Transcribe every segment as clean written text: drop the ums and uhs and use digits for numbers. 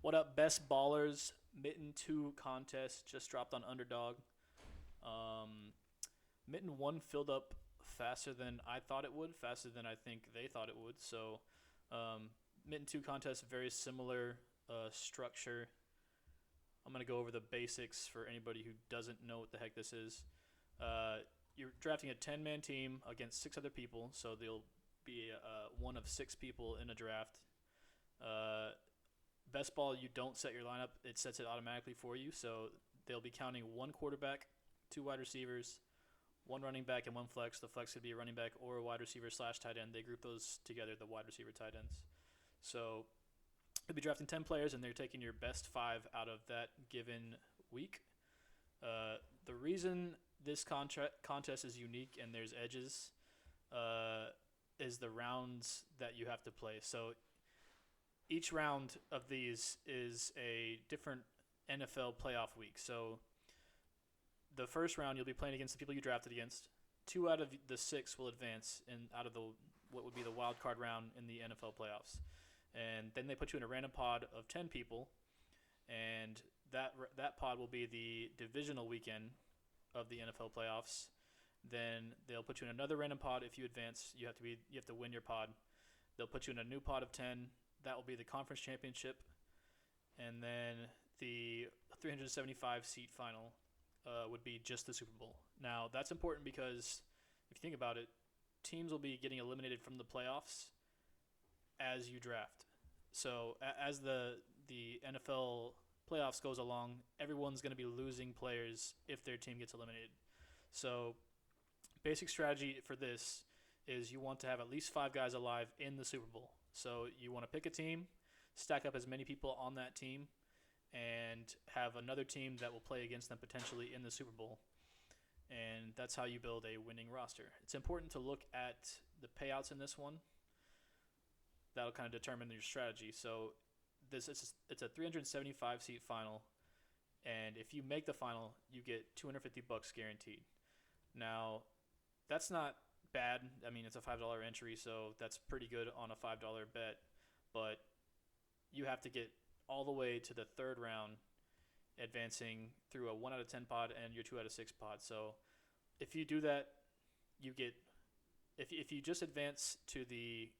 What up, best ballers? Mitten 2 contest just dropped on Underdog. Um, Mitten 1 filled up faster than I thought it would, faster than I think they thought it would. So, um, Mitten 2 contest, very similar structure. I'm going to go over the basics for anybody who doesn't know what the heck this is. You're drafting a 10-man team against six other people, so there'll be one of six people in a draft. Uh, Best ball, you don't set your lineup; it sets it automatically for you. So they'll be counting one quarterback, two wide receivers, one running back, and one flex. The flex could be a running back or a wide receiver slash tight end. They group those together, the wide receiver tight ends. So you'll be drafting 10 players, and they're taking your best five out of that given week. The reason this contest is unique and there's edges is the rounds that you have to play. So each round of these is a different NFL playoff week. So the first round you'll be playing against the people you drafted against. Two out of the six will advance in out of the what would be the wild card round in the NFL playoffs. And then they put you in a random pod of 10 people, and that pod will be the divisional weekend of the NFL playoffs. Then they'll put you in another random pod if you advance. You have to win your pod. They'll put you in a new pod of 10. That will be the conference championship, and then the 375 seat final would be just the Super Bowl. Now that's important because if you think about it, teams will be getting eliminated from the playoffs as you draft. So as the NFL playoffs goes along, everyone's going to be losing players if their team gets eliminated. So basic strategy for this is you want to have at least five guys alive in the Super Bowl. So you want to pick a team, stack up as many people on that team, and have another team that will play against them potentially in the Super Bowl. And that's how you build a winning roster. It's important to look at the payouts in this one. That'll kind of determine your strategy. So it's a 375 seat final, and if you make the final, you get $250 guaranteed. Now, that's not bad. I mean, it's a $5 entry, so that's pretty good on a $5 bet. But you have to get all the way to the third round, advancing through a 1 out of 10 pod and your 2 out of 6 pod. So if you do that, you get if you just advance to the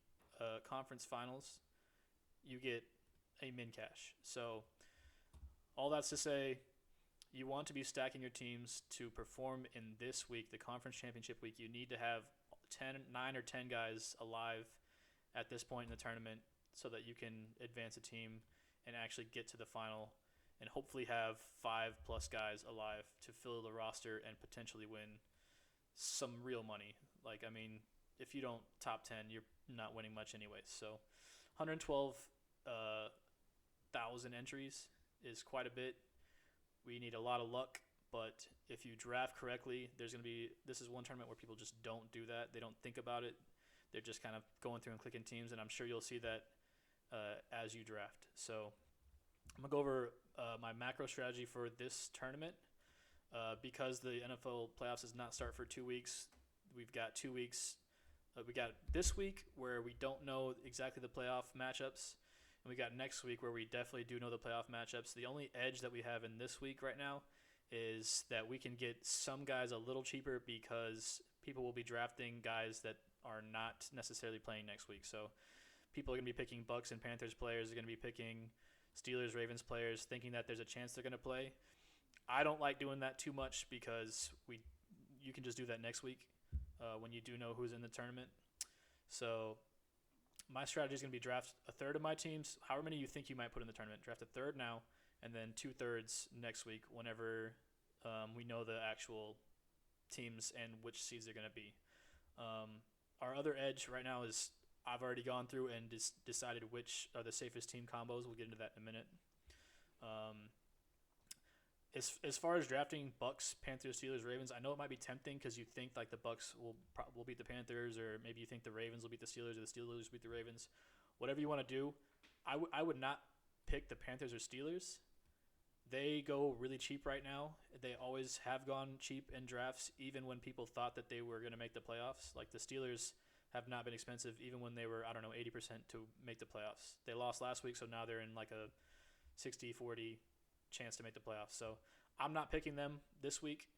conference finals, you get a min cash. So all that's to say, you want to be stacking your teams to perform in this week, the conference championship week. You need to have 9 or 10 guys alive at this point in the tournament so that you can advance a team and actually get to the final and hopefully have 5+ guys alive to fill the roster and potentially win some real money. Like, I mean, if you don't top 10, you're not winning much anyway. So 112,000 entries is quite a bit. We need a lot of luck, but if you draft correctly, this is one tournament where people just don't do that. They don't think about it. They're just kind of going through and clicking teams, and I'm sure you'll see that as you draft. So I'm going to go over my macro strategy for this tournament. Because the NFL playoffs does not start for 2 weeks, we've got 2 weeks. We got this week where we don't know exactly the playoff matchups, and we got next week where we definitely do know the playoff matchups. The only edge that we have in this week right now is that we can get some guys a little cheaper because people will be drafting guys that are not necessarily playing next week. So people are going to be picking Bucks and Panthers players. They're going to be picking Steelers, Ravens players, thinking that there's a chance they're going to play. I don't like doing that too much because you can just do that next week when you do know who's in the tournament. So my strategy is going to be draft a third of my teams, however many you think you might put in the tournament. Draft a third now, and then 2/3 next week whenever we know the actual teams and which seeds they're going to be. Our other edge right now is I've already gone through and decided which are the safest team combos. We'll get into that in a minute. As far as drafting Bucks, Panthers, Steelers, Ravens, I know it might be tempting because you think like the Bucks will beat the Panthers, or maybe you think the Ravens will beat the Steelers, or the Steelers will beat the Ravens. Whatever you want to do, I would not pick the Panthers or Steelers. They go really cheap right now. They always have gone cheap in drafts, even when people thought that they were going to make the playoffs. Like the Steelers have not been expensive, even when they were 80% to make the playoffs. They lost last week, so now they're in like a 60-40 chance to make the playoffs. So I'm not picking them this week.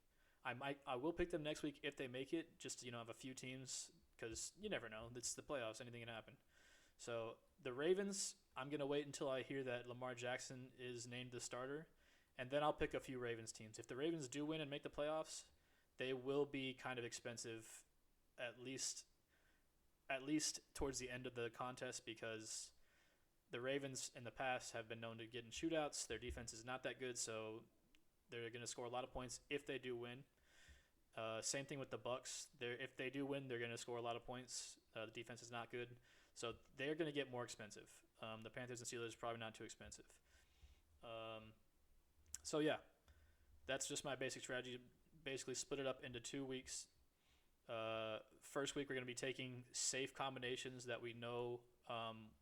I will pick them next week if they make it, just to, have a few teams, because you never know. It's the playoffs. Anything can happen. So the Ravens, I'm going to wait until I hear that Lamar Jackson is named the starter, and then I'll pick a few Ravens teams. If the Ravens do win and make the playoffs, they will be kind of expensive, at least towards the end of the contest, because the Ravens in the past have been known to get in shootouts. Their defense is not that good, so they're going to score a lot of points if they do win. Same thing with the Bucks. If they do win, they're going to score a lot of points. The defense is not good, so they're going to get more expensive. The Panthers and Steelers probably not too expensive. So yeah, that's just my basic strategy. Basically, split it up into 2 weeks. First week, we're going to be taking safe combinations that we know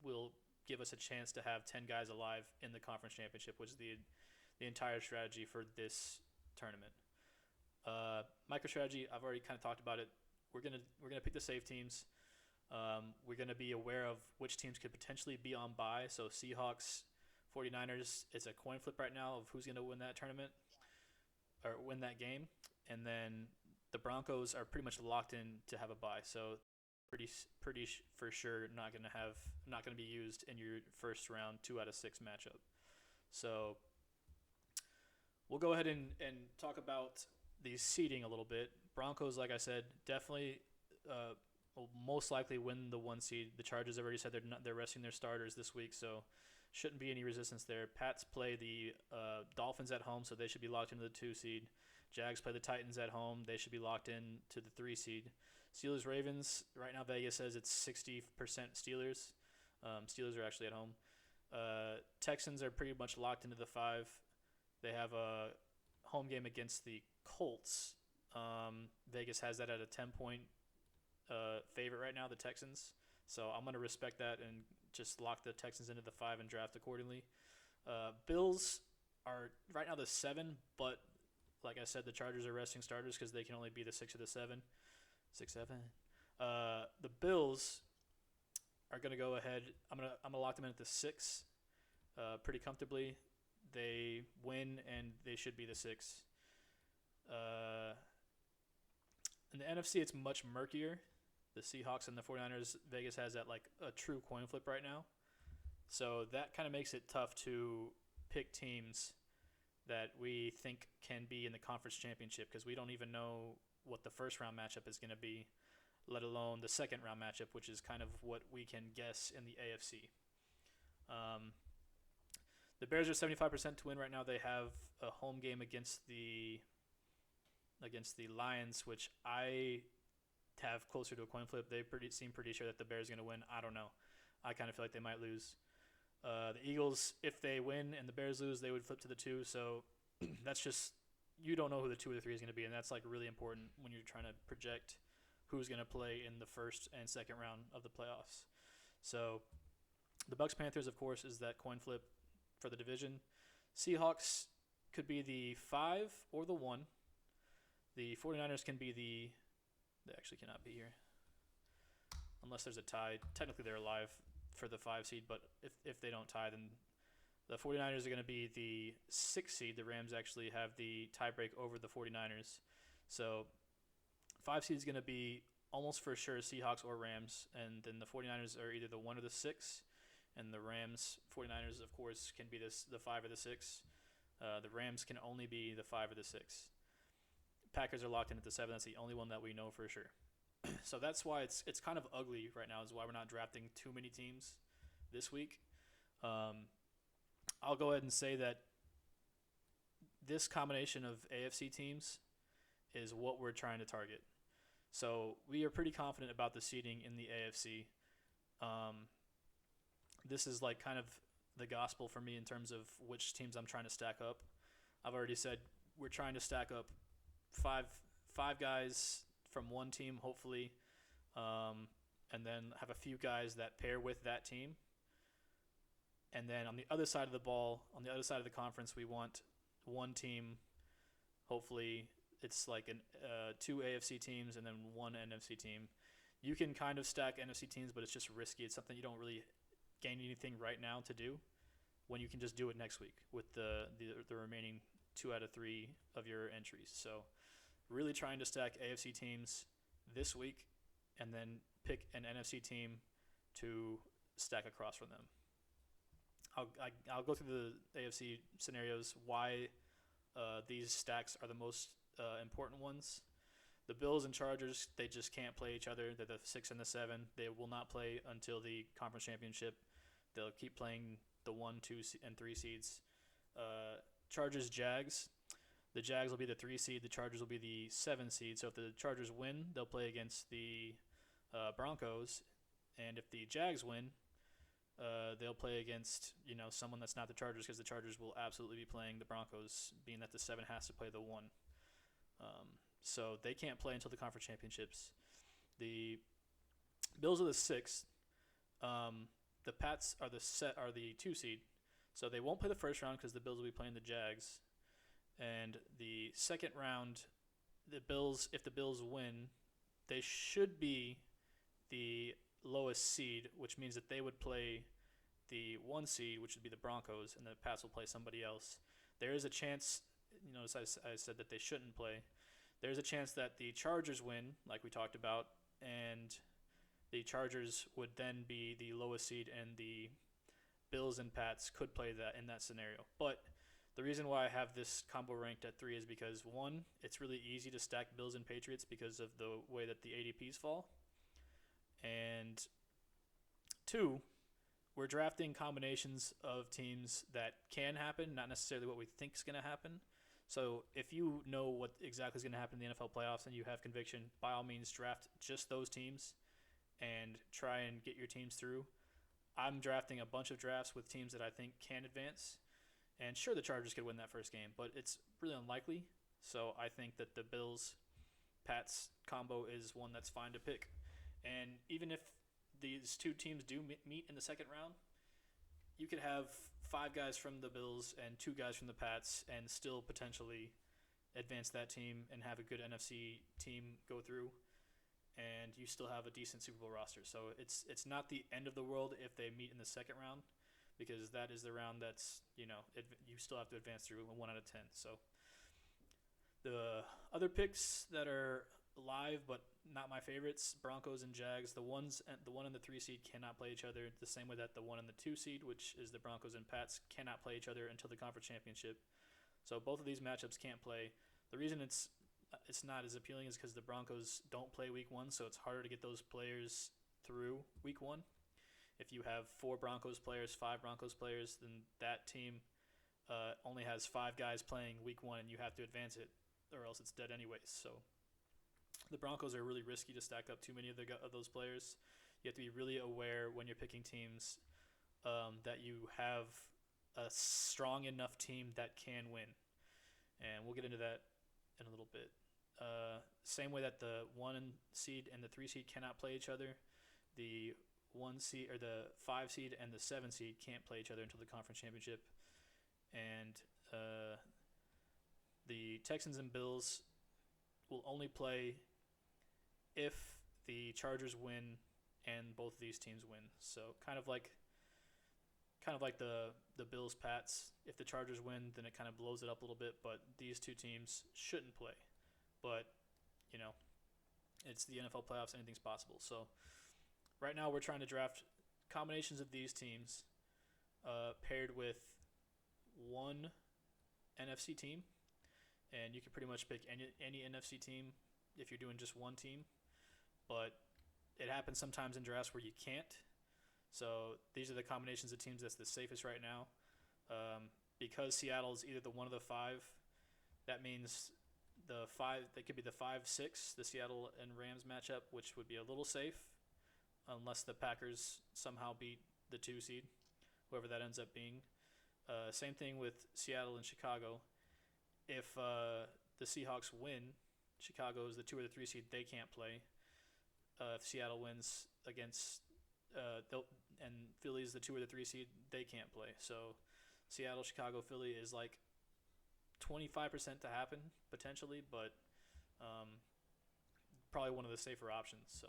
will give us a chance to have 10 guys alive in the conference championship, which is the entire strategy for this tournament. MicroStrategy, I've already kind of talked about it. We're gonna pick the safe teams. We're gonna be aware of which teams could potentially be on bye. So Seahawks, 49ers, it's a coin flip right now of who's gonna win that tournament or win that game, and then the Broncos are pretty much locked in to have a bye. So pretty for sure not gonna be used in your first round 2 out of 6 matchup. So we'll go ahead and talk about the seeding a little bit. Broncos, like I said, definitely will most likely win the 1 seed. The Chargers have already said they're resting their starters this week, so shouldn't be any resistance there. Pats play the Dolphins at home, so they should be locked into the 2 seed. Jags play the Titans at home. They should be locked in to the 3 seed. Steelers, Ravens, right now Vegas says it's 60% Steelers. Steelers are actually at home. Texans are pretty much locked into the 5. They have a home game against the Colts. Vegas has that at a 10-point favorite right now, the Texans. So I'm going to respect that and just lock the Texans into the 5 and draft accordingly. Bills are right now the 7, but like I said, the Chargers are resting starters because they can only be the 6 or the 7. 6-7. The Bills are going to go ahead. I'm gonna lock them in at the 6 pretty comfortably. They win, and they should be the 6. In the NFC, it's much murkier. The Seahawks and the 49ers, Vegas has that like a true coin flip right now. So that kind of makes it tough to pick teams that we think can be in the conference championship, because we don't even know what the first round matchup is going to be, let alone the second round matchup, which is kind of what we can guess in the AFC. The Bears are 75% to win right now. They have a home game against the Lions, which I have closer to a coin flip. They seem pretty sure that the Bears are going to win. I don't know. I kind of feel like they might lose. The Eagles, if they win and the Bears lose, they would flip to the 2. So that's just, you don't know who the 2 or the 3 is going to be, and that's like really important when you're trying to project who's going to play in the first and second round of the playoffs. So the Bucks Panthers, of course, is that coin flip for the division. Seahawks could be the 5 or the 1. The 49ers can be they actually cannot be here unless there's a tie. Technically they're alive for the 5 seed, but if they don't tie, then the 49ers are going to be the 6 seed. The Rams actually have the tiebreak over the 49ers. So 5 seed is going to be almost for sure Seahawks or Rams, and then the 49ers are either the 1 or the 6, and the Rams, 49ers, of course, can be the 5 or the 6. The Rams can only be the 5 or the 6. Packers are locked in at the 7. That's the only one that we know for sure. So that's why it's kind of ugly right now, is why we're not drafting too many teams this week. I'll go ahead and say that this combination of AFC teams is what we're trying to target. So we are pretty confident about the seeding in the AFC. This is like kind of the gospel for me in terms of which teams I'm trying to stack up. I've already said we're trying to stack up five guys from one team, hopefully, and then have a few guys that pair with that team. And then on the other side of the ball, on the other side of the conference, we want one team. Hopefully, it's like 2 AFC teams and then 1 NFC team. You can kind of stack NFC teams, but it's just risky. It's something you don't really gain anything right now to do. when you can just do it next week with the remaining 2 out of 3 of your entries. So really trying to stack AFC teams this week and then pick an NFC team to stack across from them. I'll go through the AFC scenarios, why these stacks are the most important ones. The Bills and Chargers, they just can't play each other. They're the 6 and the 7. They will not play until the conference championship. They'll keep playing the 1, 2, and 3 seeds. Chargers, Jags. The Jags will be the 3 seed. The Chargers will be the 7 seed. So if the Chargers win, they'll play against the Broncos. And if the Jags win, they'll play against someone that's not the Chargers, because the Chargers will absolutely be playing the Broncos, being that the 7 has to play the 1. So they can't play until the conference championships. The Bills are the 6. The Pats are the 2 seed, so they won't play the first round because the Bills will be playing the Jags. And the second round, if the Bills win, they should be the lowest seed, which means that they would play the 1 seed, which would be the Broncos, and the Pats will play somebody else. There is a chance, notice I said that they shouldn't play. There's a chance that the Chargers win, like we talked about, and the Chargers would then be the lowest seed, and the Bills and Pats could play that in that scenario. But the reason why I have this combo ranked at 3 is because, 1, it's really easy to stack Bills and Patriots because of the way that the ADPs fall. And 2, we're drafting combinations of teams that can happen, not necessarily what we think is going to happen. So if you know what exactly is going to happen in the NFL playoffs and you have conviction, by all means draft just those teams and try and get your teams through. I'm drafting a bunch of drafts with teams that I think can advance. And sure, the Chargers could win that first game, but it's really unlikely. So I think that the Bills-Pats combo is one that's fine to pick. And even if these 2 teams do meet in the second round, you could have 5 guys from the Bills and 2 guys from the Pats and still potentially advance that team and have a good NFC team go through, and you still have a decent Super Bowl roster. So it's not the end of the world if they meet in the second round, because that is the round that's, you still have to advance through 1 out of 10. So the other picks that are live but not my favorites, Broncos and Jags. The 1 and the 3 seed cannot play each other, the same way that the 1 and the 2 seed, which is the Broncos and Pats, cannot play each other until the conference championship. So both of these matchups can't play. The reason it's not as appealing is because the Broncos don't play week 1, so it's harder to get those players through week 1. If you have 4 Broncos players, 5 Broncos players, then that team only has 5 guys playing week 1, and you have to advance it, or else it's dead anyways. So the Broncos are really risky to stack up too many of those players. You have to be really aware when you're picking teams that you have a strong enough team that can win. And we'll get into that in a little bit. Same way that the 1 seed and the 3 seed cannot play each other, the 1 seed or the 5 seed and the 7 seed can't play each other until the conference championship. And the Texans and Bills will only play if the Chargers win and both of these teams win. So kind of like the Bills Pats. If the Chargers win, then it kind of blows it up a little bit, but these 2 teams shouldn't play. But it's the NFL playoffs, anything's possible. So right now we're trying to draft combinations of these teams paired with 1 NFC team, and you can pretty much pick any NFC team if you're doing just 1 team. But it happens sometimes in drafts where you can't. So these are the combinations of teams that's the safest right now. Because Seattle is either the 1 of the 5, that means that could be the 5-6, the Seattle and Rams matchup, which would be a little safe, unless the Packers somehow beat the 2 seed, whoever that ends up being. Same thing with Seattle and Chicago. If the Seahawks win, Chicago is the 2 or the 3 seed, they can't play. If Seattle wins against and Philly is the 2 or the 3 seed, they can't play. So Seattle, Chicago, Philly is like 25% to happen potentially, but probably one of the safer options. So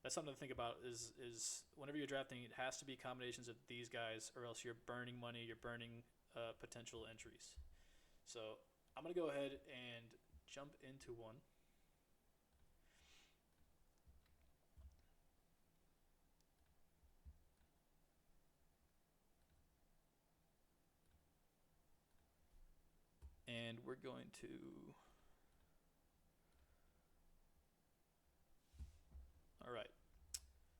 That's something to think about. Is whenever you're drafting, it has to be combinations of these guys, or else you're burning money. You're burning potential entries. So I'm gonna go ahead and jump into one. And we're going to. All right.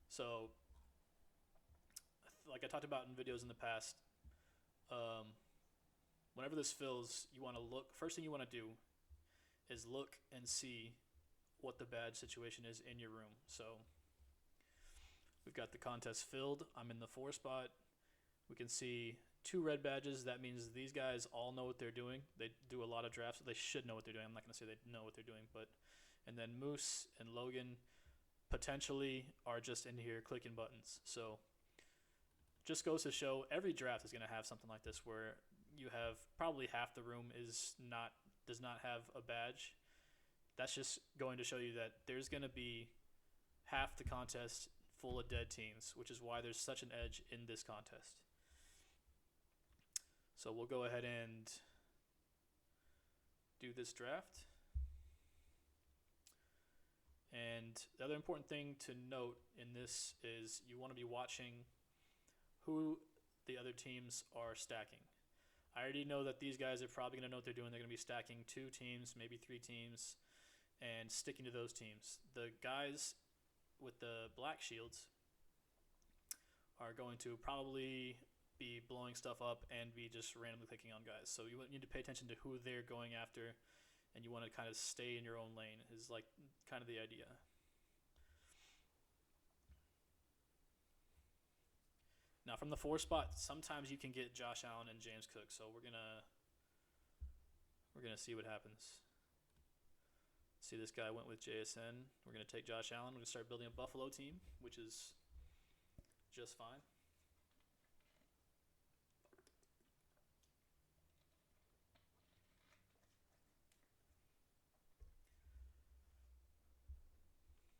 So, like I talked about in videos in the past, um, whenever this fills, you want to look. First thing you want to do is look and see what the badge situation is in your room. So, we've got the contest filled. I'm in the 4 spot. We can see 2 red badges. That means these guys all know what they're doing. They do a lot of drafts. So they should know what they're doing. I'm not going to say they know what they're doing, but and then Moose and Logan potentially are just in here clicking buttons. So just goes to show every draft is going to have something like this where you have probably half the room does not have a badge. That's just going to show you that there's going to be half the contest full of dead teams, which is why there's such an edge in this contest. So we'll go ahead and do this draft. And the other important thing to note in this is you want to be watching who the other teams are stacking. I already know that these guys are probably going to know what they're doing. They're going to be stacking 2 teams, maybe 3 teams, and sticking to those teams. The guys with the black shields are going to probably be blowing stuff up and be just randomly clicking on guys. So you need to pay attention to who they're going after, and you want to kind of stay in your own lane is like kind of the idea. Now from the 4 spot, sometimes you can get Josh Allen and James Cook. So we're gonna see what happens. See, this guy went with JSN. We're gonna take Josh Allen. We're gonna start building a Buffalo team, which is just fine.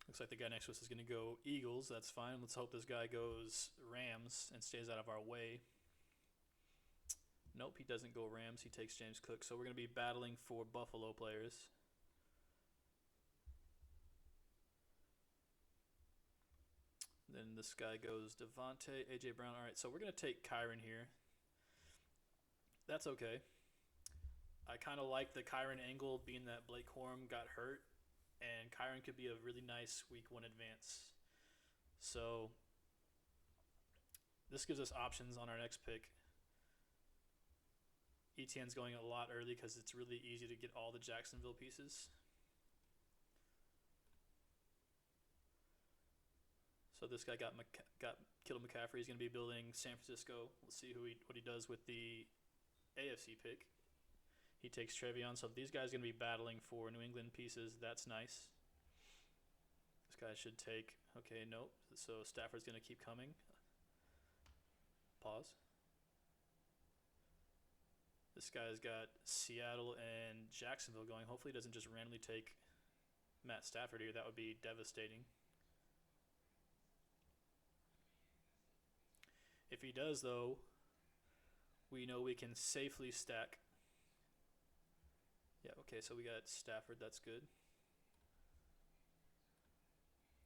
Looks like the guy next to us is going to go Eagles. That's fine. Let's hope this guy goes Rams and stays out of our way. Nope, he doesn't go Rams. He takes James Cook. So we're going to be battling for Buffalo players. Then this guy goes Devontae, A.J. Brown. All right, so we're going to take Kyron here. That's okay. I kind of like the Kyron angle, being that Blake Corum got hurt. And Kyron could be a really nice week 1 advance. So this gives us options on our next pick. ETN's going a lot early because it's really easy to get all the Jacksonville pieces. So this guy got Kittle McCaffrey. He's going to be building San Francisco. We'll see what he does with the AFC pick. He takes Trevion. So these guys are going to be battling for New England pieces. That's nice. This guy should take... Okay, nope. So Stafford's going to keep coming. Pause. This guy's got Seattle and Jacksonville going. Hopefully he doesn't just randomly take Matt Stafford here. That would be devastating. If he does, though, we know we can safely stack. Yeah, okay, so we got Stafford. That's good.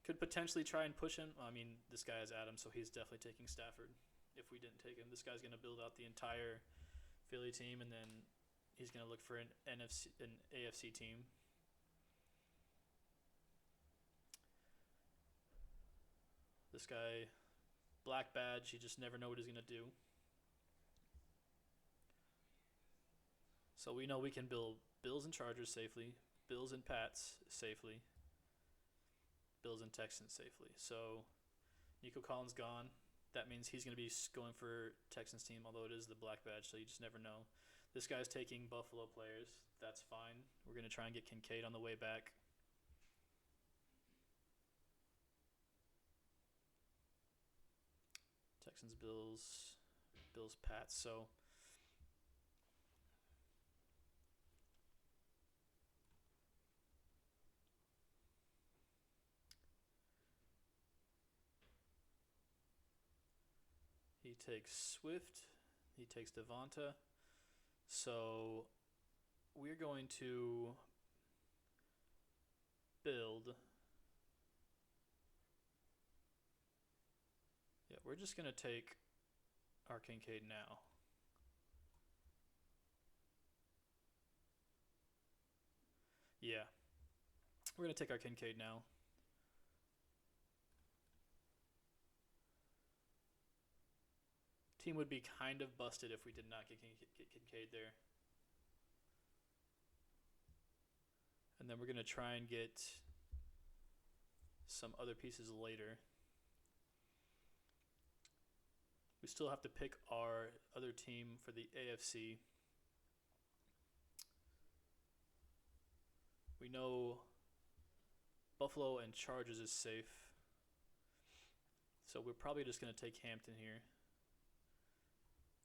Could potentially try and push him. I mean, this guy is Adam, so he's definitely taking Stafford if we didn't take him. This guy's going to build out the entire Philly team, and then he's going to look for an AFC team. This guy, black badge, you just never know what he's going to do. So we know we can build Bills and Chargers safely, Bills and Pats safely, Bills and Texans safely. So Nico Collins gone. That means he's going to be going for Texans team, although it is the black badge, so you just never know. This guy's taking Buffalo players. That's fine. We're going to try and get Kincaid on the way back. Texans, Bills, Pats. So He takes Swift. He takes Devonta. So we're going to build. Yeah, we're just going to take our Kincaid now. Yeah. We're going to take our Kincaid now. Team would be kind of busted if we did not get Kincaid there. And then we're going to try and get some other pieces later. We still have to pick our other team for the AFC. We know Buffalo and Chargers is safe. So we're probably just going to take Hampton here.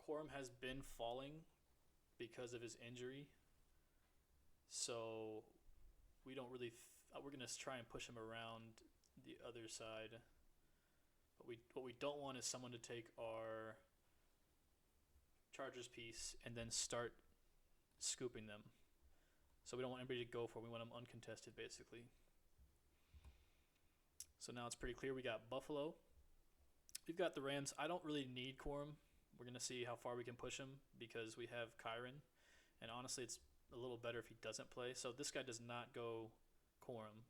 Corum has been falling because of his injury. So we don't really... we're going to try and push him around the other side. But what we don't want is someone to take our Chargers piece and then start scooping them. So we don't want anybody to go for it. We want them uncontested, basically. So now it's pretty clear. We got Buffalo. We've got the Rams. I don't really need Corum. We're going to see how far we can push him because we have Kyron. And honestly, it's a little better if he doesn't play. So this guy does not go Corum.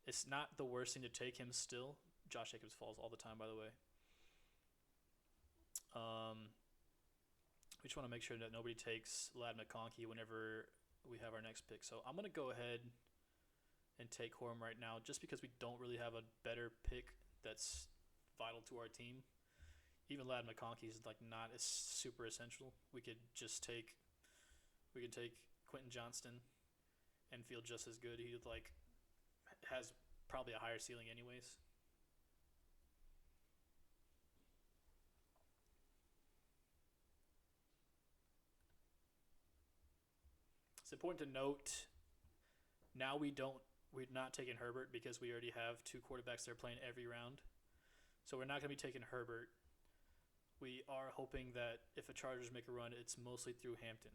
It's not the worst thing to take him still. Josh Jacobs falls all the time, by the way. We just want to make sure that nobody takes Ladd McConkey whenever we have our next pick. So I'm going to go ahead and take Corum right now just because we don't really have a better pick that's vital to our team. Even Ladd McConkey is like not as super essential. We could take Quentin Johnston and feel just as good. He has probably a higher ceiling anyways. It's important to note now we're not taking Herbert because we already have two quarterbacks that are playing every round. So we're not going to be taking Herbert. We are hoping that if the Chargers make a run, it's mostly through Hampton.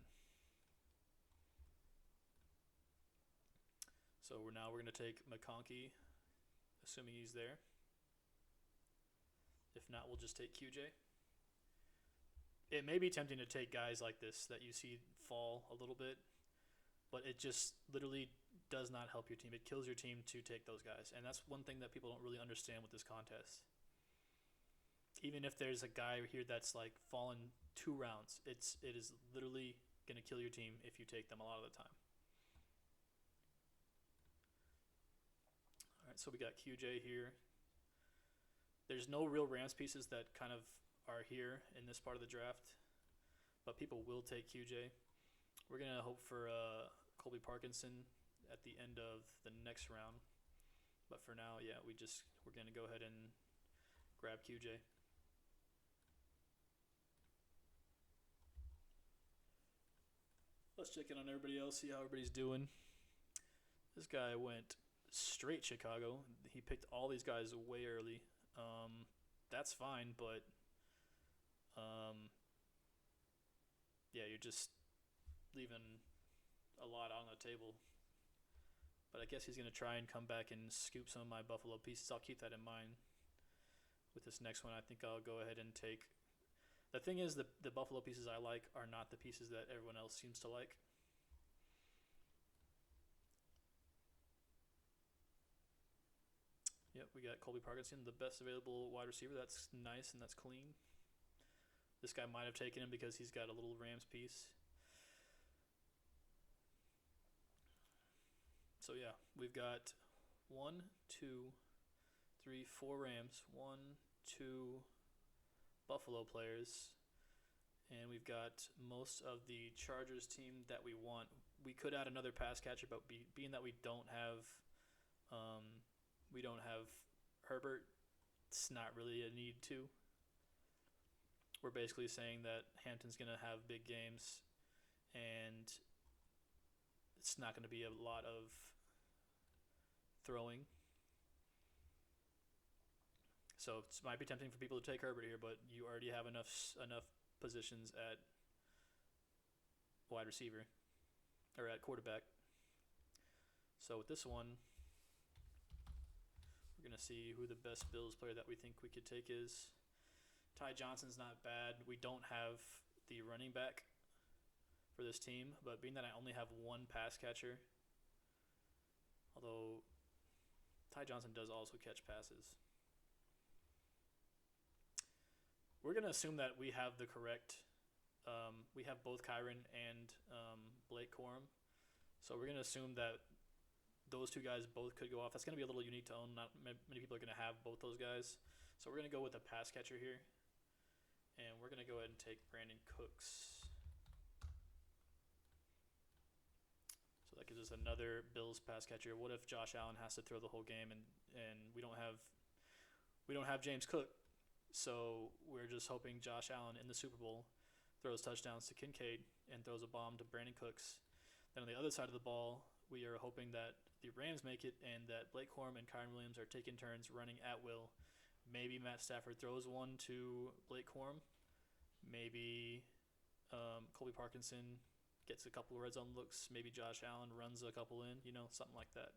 So we're going to take McConkey, assuming he's there. If not, we'll just take QJ. It may be tempting to take guys like this that you see fall a little bit, but it just literally does not help your team. It kills your team to take those guys. And that's one thing that people don't really understand with this contest. Even if there's a guy here that's like fallen 2 rounds, it is literally going to kill your team if you take them a lot of the time. All right, so we got QJ here. There's no real Rams pieces that kind of are here in this part of the draft, but people will take QJ. We're going to hope for Colby Parkinson at the end of the next round. But for now, yeah, we're going to go ahead and grab QJ. Let's check in on everybody else, see how everybody's doing. This guy went straight Chicago. He picked all these guys way early. That's fine, but yeah, you're just leaving a lot on the table. But I guess he's going to try and come back and scoop some of my Buffalo pieces. I'll keep that in mind. With this next one, I think I'll go ahead and take... The thing is, the Buffalo pieces I like are not the pieces that everyone else seems to like. Yep, we got Colby Parkinson, the best available wide receiver. That's nice and that's clean. This guy might have taken him because he's got a little Rams piece. So yeah, we've got 1, 2, 3, 4 Rams, 1, 2 Buffalo players, and we've got most of the Chargers team that we want. We could add another pass catcher, but being that we don't have Herbert, it's not really a need to. We're basically saying that Hampton's going to have big games, and it's not going to be a lot of throwing. So it might be tempting for people to take Herbert here, but you already have enough positions at wide receiver or at quarterback. So with this one, we're gonna see who the best Bills player that we think we could take is. Ty Johnson's not bad. We don't have the running back for this team, but being that I only have one pass catcher, although Ty Johnson does also catch passes. We're going to assume that we have the correct, we have both Kyron and Blake Corum. So we're going to assume that those two guys both could go off. That's going to be a little unique to own. Not many people are going to have both those guys. So we're going to go with a pass catcher here. And we're going to go ahead and take Brandon Cooks. So that gives us another Bills pass catcher. What if Josh Allen has to throw the whole game and we don't have James Cook? So we're just hoping Josh Allen in the Super Bowl throws touchdowns to Kincaid and throws a bomb to Brandon Cooks. Then on the other side of the ball, we are hoping that the Rams make it and that Blake Corum and Kyron Williams are taking turns running at will. Maybe Matt Stafford throws one to Blake Corum. Maybe Colby Parkinson gets a couple of red zone looks. Maybe Josh Allen runs a couple in, something like that.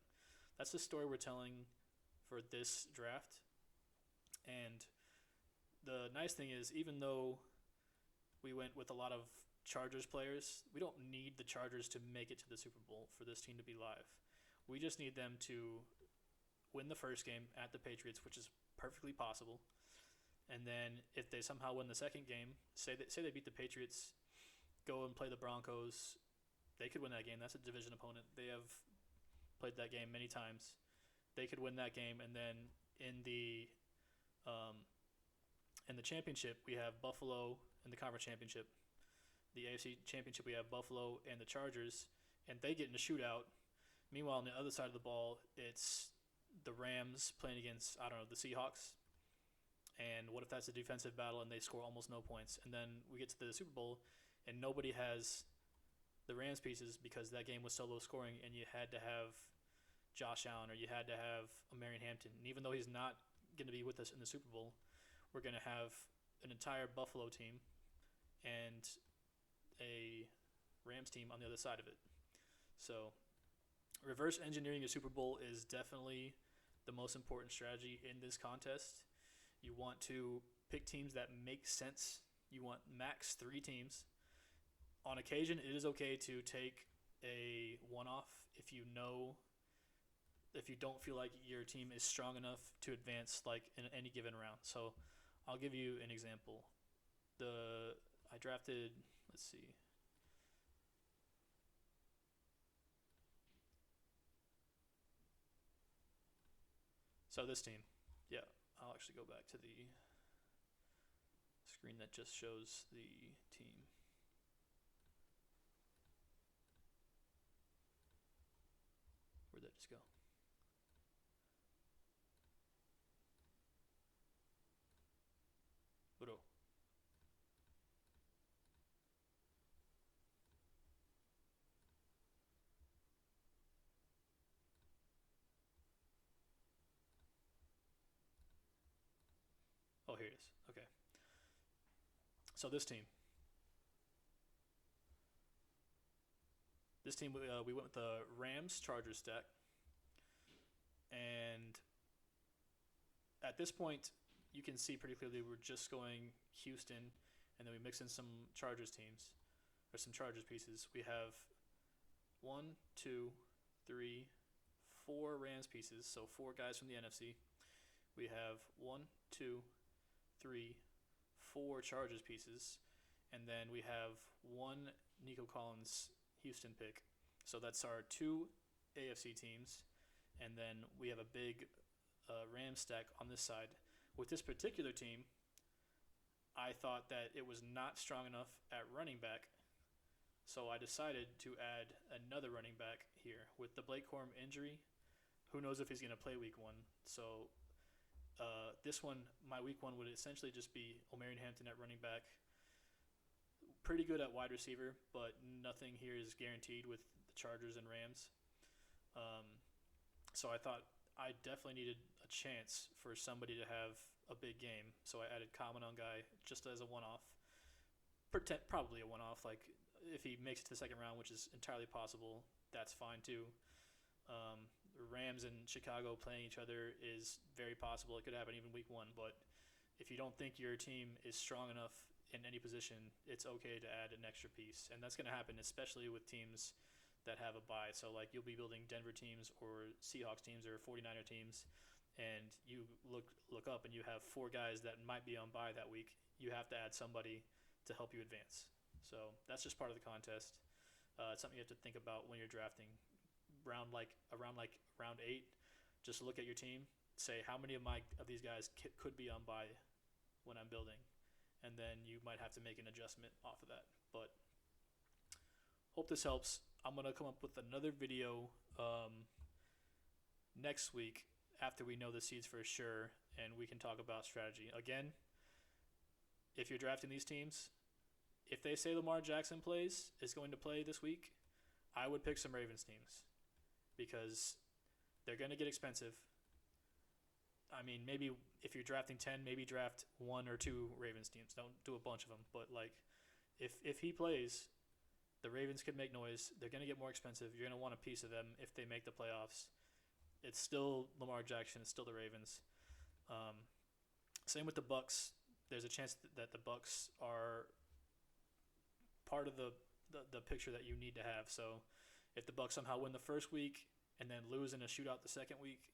That's the story we're telling for this draft. And the nice thing is, even though we went with a lot of Chargers players, we don't need the Chargers to make it to the Super Bowl for this team to be live. We just need them to win the first game at the Patriots, which is perfectly possible. And then if they somehow win the second game, say they beat the Patriots, go and play the Broncos, they could win that game. That's a division opponent. They have played that game many times. They could win that game, and then in the championship, we have Buffalo in the conference championship. The AFC championship, we have Buffalo and the Chargers, and they get in a shootout. Meanwhile, on the other side of the ball, it's the Rams playing against, the Seahawks. And what if that's a defensive battle and they score almost no points? And then we get to the Super Bowl and nobody has the Rams pieces because that game was so low scoring and you had to have Josh Allen or you had to have Marion Hampton. And even though he's not going to be with us in the Super Bowl, we're going to have an entire Buffalo team and a Rams team on the other side of it. So reverse engineering a Super Bowl is definitely the most important strategy in this contest. You want to pick teams that make sense. You want max 3 teams. On occasion, it is okay to take a one-off if you don't feel like your team is strong enough to advance like in any given round. So I'll give you an example. I drafted, let's see. So this team, yeah, I'll actually go back to the screen that just shows the team. Where'd that just go? Bro. Oh, here it is. Okay. So this team. We went with the Rams Chargers stack. And at this point, you can see pretty clearly we're just going Houston, and then we mix in some Chargers teams, or some Chargers pieces. We have 1, 2, 3, 4 Rams pieces, so 4 guys from the NFC. We have 1, 2, 3, 4 Chargers pieces, and then we have 1 Nico Collins Houston pick. So that's our 2 AFC teams, and then we have a big Rams stack on this side. With this particular team, I thought that it was not strong enough at running back, so I decided to add another running back here. With the Blake Corum injury, who knows if he's going to play week 1. So this one, my week 1 would essentially just be Omarion Hampton at running back. Pretty good at wide receiver, but nothing here is guaranteed with the Chargers and Rams. So I thought I definitely needed a chance for somebody to have a big game, so I added Common on guy just as a one-off. Probably a one-off. Like if he makes it to the second round, which is entirely possible, that's fine too. Rams and Chicago playing each other is very possible. It could happen even week one. But if you don't think your team is strong enough in any position, it's okay to add an extra piece, and that's going to happen, especially with teams that have a bye. So like you'll be building Denver teams or Seahawks teams or 49er teams, and you look up and you have four guys that might be on bye that week. You have to add somebody to help you advance. So that's just part of the contest. It's something you have to think about when you're drafting. Around round 8, just look at your team, say how many of these guys could be on bye when I'm building, and then you might have to make an adjustment off of that. But hope this helps. I'm gonna come up with another video next week after we know the seeds for sure, and we can talk about strategy again. If you're drafting these teams, if they say Lamar Jackson is going to play this week, I would pick some Ravens teams because they're going to get expensive. I mean, maybe if you're drafting 10, maybe draft 1 or 2 Ravens teams. Don't do a bunch of them. But, like, if he plays, the Ravens could make noise. They're going to get more expensive. You're going to want a piece of them if they make the playoffs. It's still Lamar Jackson. It's still the Ravens. Same with the Bucks. There's a chance that the Bucks are part of the picture that you need to have. So if the Bucks somehow win the first week and then lose in a shootout the second week,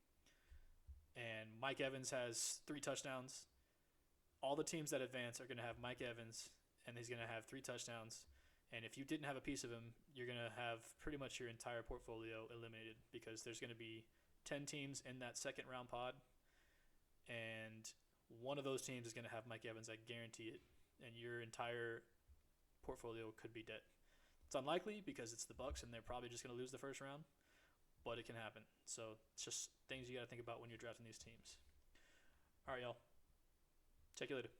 and Mike Evans has 3 touchdowns, all the teams that advance are going to have Mike Evans, and he's going to have 3 touchdowns. And if you didn't have a piece of him, you're going to have pretty much your entire portfolio eliminated because there's going to be 10 teams in that second round pod, and one of those teams is going to have Mike Evans. I guarantee it. And your entire portfolio could be dead. It's unlikely because it's the Bucks and they're probably just going to lose the first round, but it can happen. So it's just things you got to think about when you're drafting these teams. All right, y'all. Check you later.